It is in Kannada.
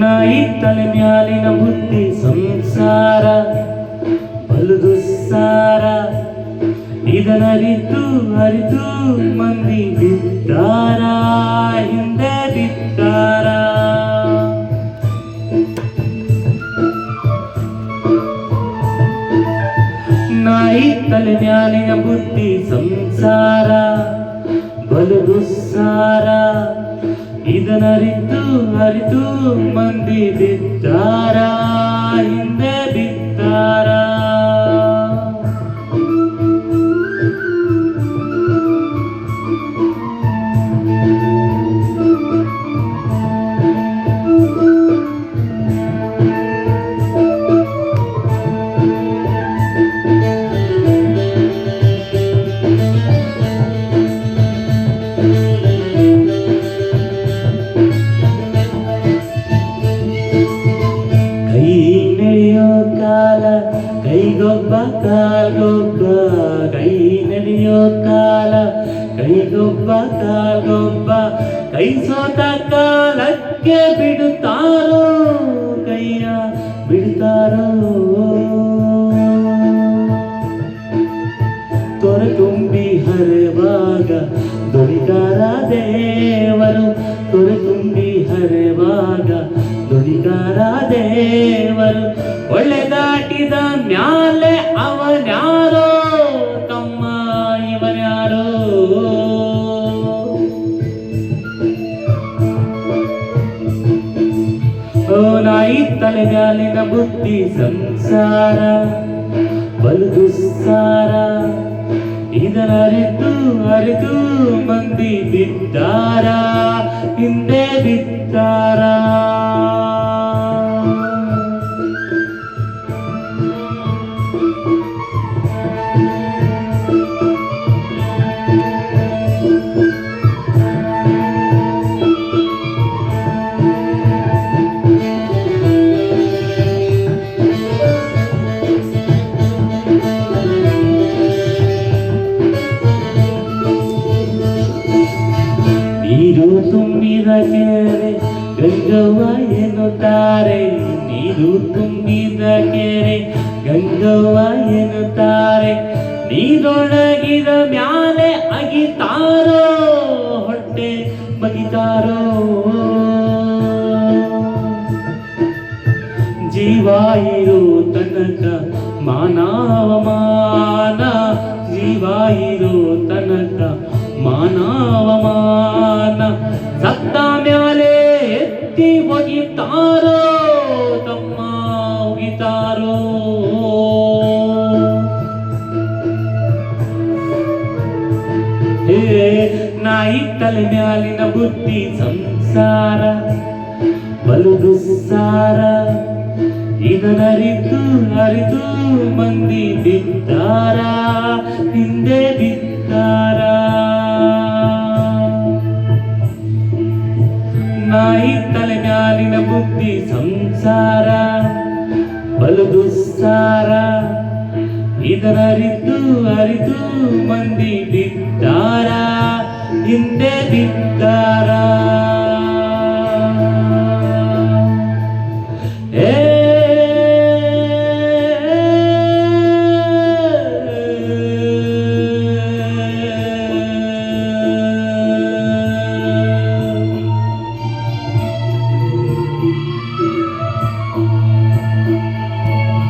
ನಾಯಿ ತಲೆ ಮ್ಯಾಲಿನ ಬುದ್ಧಿ ಸಂಸಾರ ಬಲು ದುಸ್ಸಾರ. ಇದನರಿತು ಅರಿತು ಮಂದಿ ಬಿದ್ದಾರ, ಹಿಂದೆ ಬಿದ್ದಾರ. ನಾಯಿ ತಲೆ ಮ್ಯಾಲಿನ ಬುದ್ಧಿ ಸಂಸಾರ ಬಲು ದುಸ್ಸಾರ. ಇದನರಿತು ಅರಿತು ಮಂದಿ ಬಿದ್ದಾರ, ಹಿಂದೆ ಬಿದ್ದಾರ. ಕೈಗೊಬ್ಬ ಕಾಲ್ಗೊಬ್ಬ ಕೈ ನಡೆಯೋ ಕಾಲ, ಕೈಗೊಬ್ಬ ಕಾಲ್ಗೊಬ್ಬ ಕೈ ಸೋತ ಕಾಲಕ್ಕೆ ಬಿಡುತ್ತಾರೋ, ಕೈಯ ಬಿಡುತ್ತಾರೋ. ತೊರೆ ತುಂಬಿ ಹರಿವಾಗ ದುಡಿಗಾರ ದೇವರು, ತೊರೆ ತುಂಬಿ ಹರಿವಾಗ ದುಡಿಗಾರ ದೇವರು. ಒಳ್ಳೆ ದಾಟಿದ ಮ್ಯಾಲೆ ಅವನ್ಯಾರೋ, ತಮ್ಮ ಇವನ್ಯಾರೋ. ಓ ನಾಯಿ ತಲೆ ಮ್ಯಾಲಿನ ಬುದ್ಧಿ ಸಂಸಾರ ಬಲು ದುಸ್ಸಾರ. ಇದನರಿತು ಅರಿತು ಮಂದಿ ಬಿದ್ದಾರ, ಹಿಂದೆ ಬಿದ್ದಾರ. ನೀರು ತುಂಬಿದ ಕೆರೆ ಗಂಗವ್ವ ಎನ್ನುತ್ತಾರೆ, ನೀರು ತುಂಬಿದ ಕೆರೆ ಗಂಗವ್ವ ಎನ್ನುತ್ತಾರೆ. ನೀರೊಳಗಿದ ಮ್ಯಾಲೆ ಅಗಿತಾರೋ, ಹೊಟ್ಟೆ ಬಗಿತಾರೋ. ಜೀವ ಇರೋ ತನಕ ಮಾನವಮಾನ, ಜೀವ ಇರೋ ತನಕ ಮಾನವಮಾನ. ಸತ್ತ ಮ್ಯಾಲೆ ಎತ್ತಿ ಒಗಿತಾರೋ, ತಮ್ಮ ಒಗಿತಾರೋ. ಹೇ ನಾಯಿ ತಲೆ ಮ್ಯಾಲಿನ ಬುದ್ಧಿ ಸಂಸಾರ ಬಲು ದುಸ್ಸಾರ. ಇದನರಿತು ಅರಿತು ಮಂದಿ ಬಿದ್ದಾರ, ಹಿಂದೆ ಬಿದ್ದಾರ. ನಾಯಿ ತಲೆ ಮ್ಯಾಲಿನ ಬುದ್ಧಿ ಸಂಸಾರ ಬಲು ದುಸ್ಸಾರ. ಇದನರಿತು ಅರಿತು ಮಂದಿ ಬಿದ್ದಾರ, ಹಿಂದೆ ಬಿದ್ದಾರ.